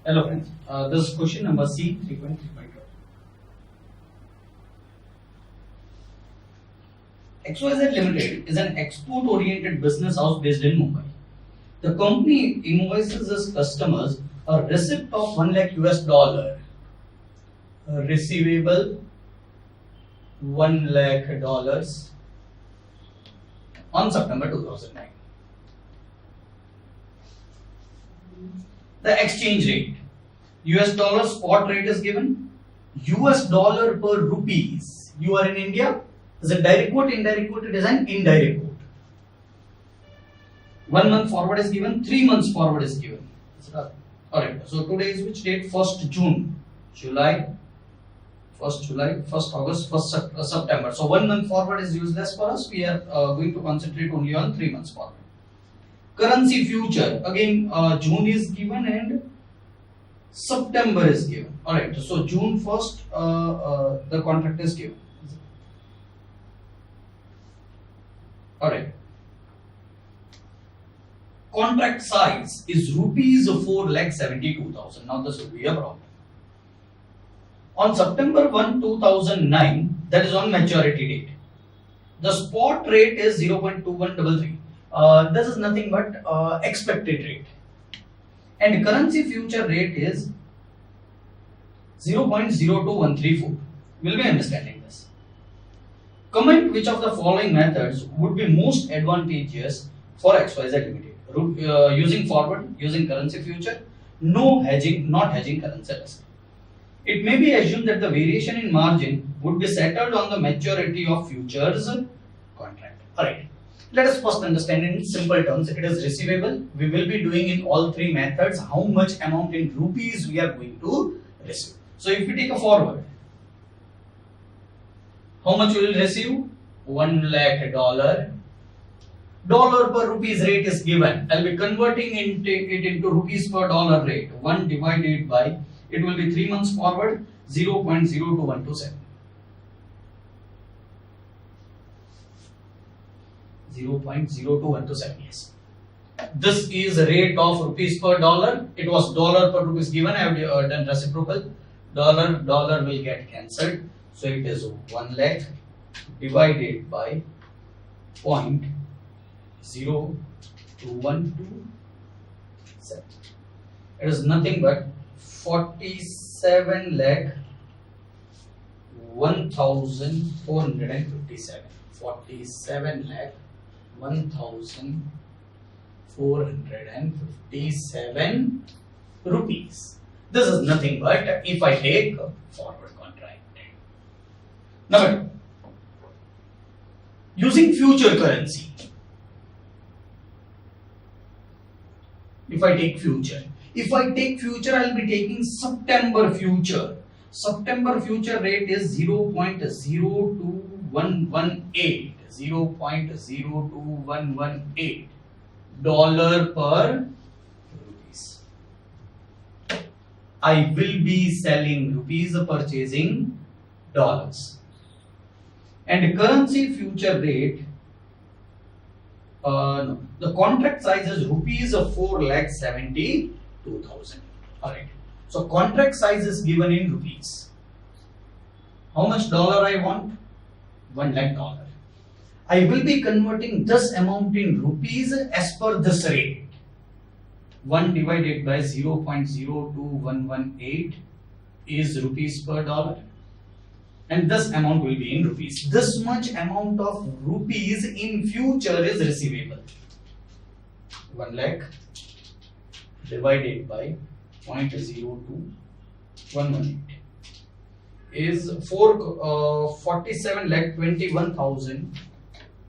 Hello friends, this is question number C 3.3.2. XYZ Limited is an export-oriented business house based in Mumbai. The company invoices its customers a receipt of 1 lakh US dollar, a receivable $1 lakh on September 2009. The exchange rate, US dollar spot rate is given, US dollar per rupees. You are in India, is it direct quote, indirect quote? It is an indirect quote. 1 month forward is given, 3 months forward is given. Alright, so today is which date? 1st June, July, 1st August, 1st September. So 1 month forward is useless for us. We are going to concentrate only on 3 months forward. Currency future, again June is given and September is given. Alright, so June 1st the contract is given. Alright. Contract size is rupees 4,72,000. Now this will be a problem. On September 1, 2009, that is on maturity date, the spot rate is 0.2133. This is nothing but expected rate, and currency future rate is 0.02134. We'll be understanding this. Comment which of the following methods would be most advantageous for XYZ Limited. Using forward, using currency future, no hedging, not hedging currency risk. It may be assumed that the variation in margin would be settled on the maturity of futures contract. Alright. Let us first understand in simple terms. It is receivable. We will be doing in all three methods how much amount in rupees we are going to receive. So if we take a forward, how much we will receive? $1 lakh. Dollar per rupees rate is given. I will be converting it into rupees per dollar rate. 1 divided by, it will be 3 months forward, 0.02127. 0.02127, yes. This is the rate of rupees per dollar. It was dollar per rupees given. I have done reciprocal. Dollar will get cancelled. So it is 1 lakh divided by 0.0212. It is nothing but 47 lakh 1,457. 47 lakh 1,457 rupees. This is nothing but if I take forward contract. Number 2, using future currency. If I take future, I will be taking September future. September future rate is 0.02118. 0.02118 dollar per rupees. I will be selling rupees, purchasing dollars. And currency future rate, the contract size is rupees 4,72,000. Alright. So contract size is given in rupees. How much dollar I want? $1 lakh. I will be converting this amount in rupees as per this rate. 1 divided by 0.02118 is rupees per dollar. And this amount will be in rupees. This much amount of rupees in future is receivable. 1 lakh divided by 0.02118 is 47 lakh 21,000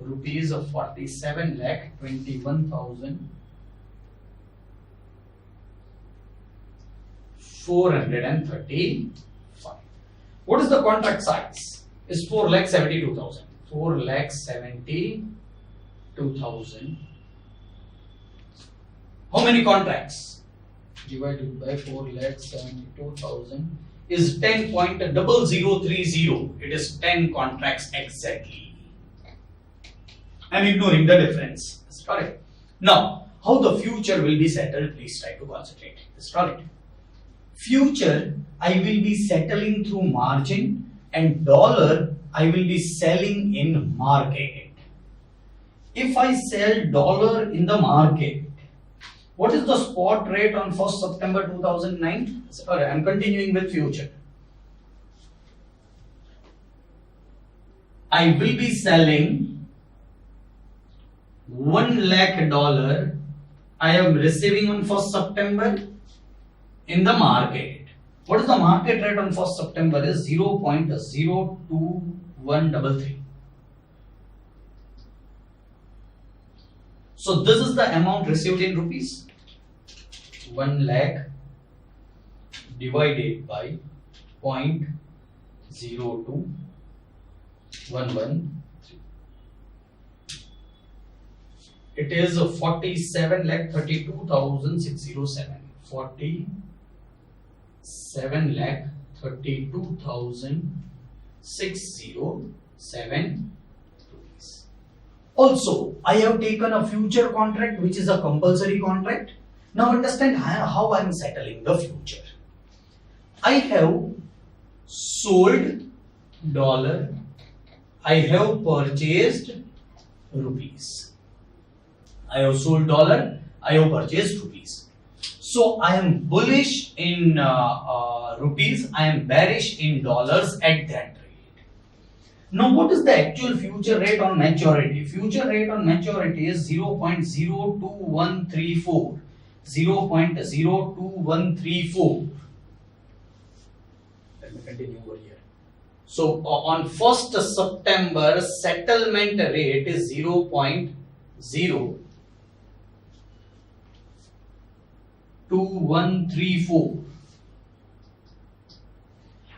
rupees of 47 lakh 21,435. What is the contract size? Is 4,72,000. 4,72,000. How many contracts? Divided by 4,72,000 is 10.0030. It is 10 contracts exactly. I am ignoring the difference. That's correct. Now, how the future will be settled? Please try to concentrate. That's correct. future I will be settling through margin, and dollar I will be selling in market. If I sell dollar in the market, what is the spot rate on 1st September 2009? Sorry, I'm continuing with future. I will be selling $1 lakh. I am receiving on 1st September in the market. What is the market rate on 1st September? Is 0.02133. So this is the amount received in rupees. 1 lakh divided by 0.02113. It is 47,32,607. 47,32,607 rupees. Also, I have taken a future contract, which is a compulsory contract. Now understand how I am settling the future. I have sold dollar. I have purchased rupees. I have sold dollar. I have purchased rupees. So I am bullish in rupees. I am bearish in dollars at that rate. Now, what is the actual future rate on maturity? Future rate on maturity is 0.02134. 0.02134. Let me continue over here. So on 1st September, settlement rate is 0.02134.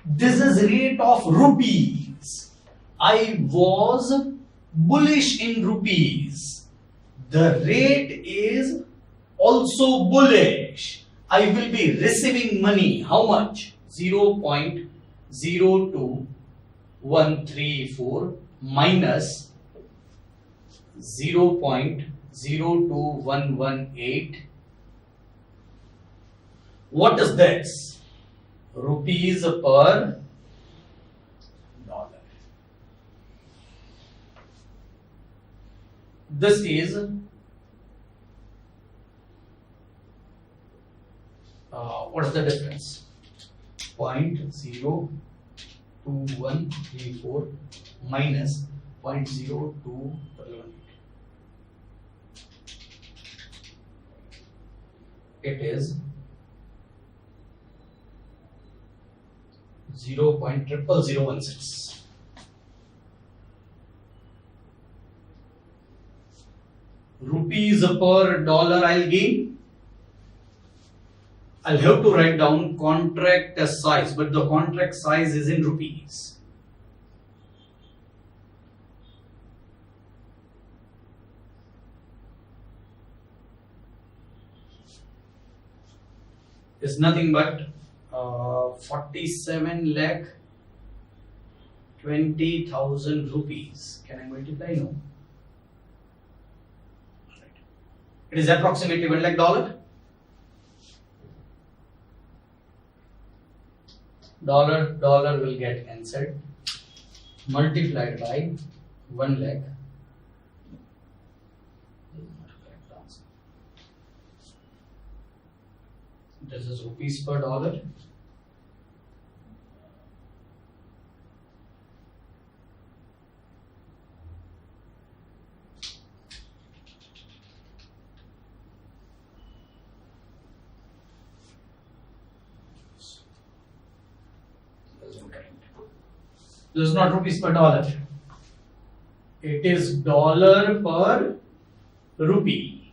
This is rate of rupees. I was bullish in rupees. The rate is also bullish. I will be receiving money. How much? 0.02134 minus 0.02118. What is this? Rupees per dollar. This is what is the difference? 0.02134 minus 0.0218. It is 0.00016. Rupees per dollar I'll gain. I'll have to write down contract size, but the contract size is in rupees. It's nothing but 47,20,000 rupees. Can I multiply? No. It is approximately $1 lakh. Dollar will get cancelled, multiplied by 1 lakh. This is rupees per dollar. This is not rupees per dollar. It is dollar per rupee.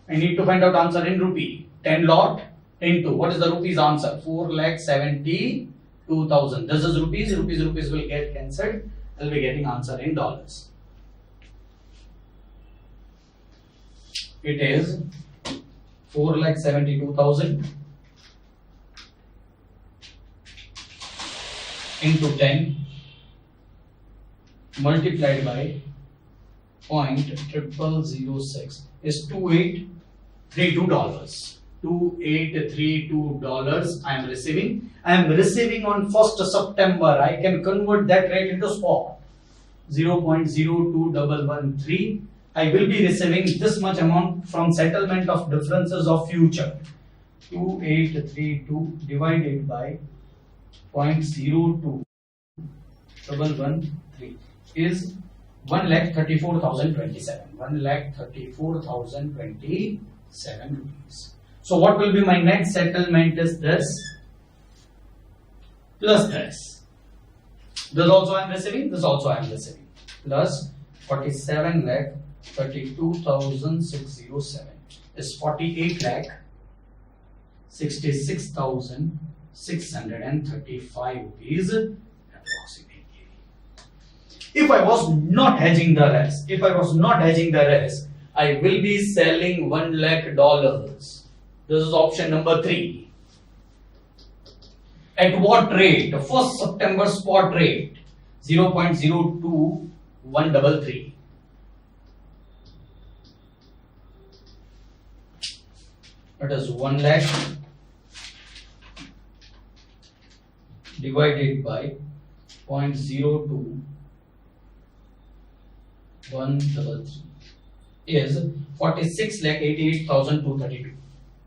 I need to find out answer in rupee. 10 lot into, what is the rupees answer? 4,72,000. This is rupees. Rupees will get cancelled. I'll be getting answer in dollars. It is 4,72,000 into 10 multiplied by 0.0006 is $2832. $2832 I am receiving. I am receiving on 1st September. I can convert that rate into spot. 0.02113. I will be receiving this much amount from settlement of differences of future. 2832 divided by 0.02113 is 1,34,027. 1,34,027 rupees. So what will be my next settlement is this plus this. This also I am receiving, this also I am receiving. Plus 47,32,607 is 48,66,635 rupees approximately. If I was not hedging the rest, I will be selling $1 lakh. This is option number 3. At what rate? The 1st September spot rate 0.02133. It is 1 lakh divided by 0.02133 is 46,88,232.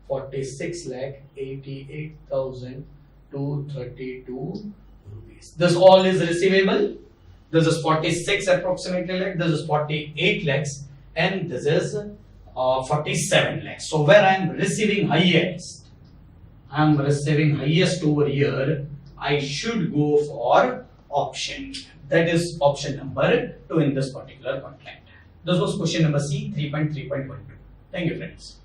46,88,232 rupees. This all is receivable. This is 46 approximately lakh. This is 48 lakhs, and this is 47 lakhs. So where I am receiving highest, over here. I should go for option. That is option number 2 in this particular contract. This was question number C 3.3.12. Thank you, friends.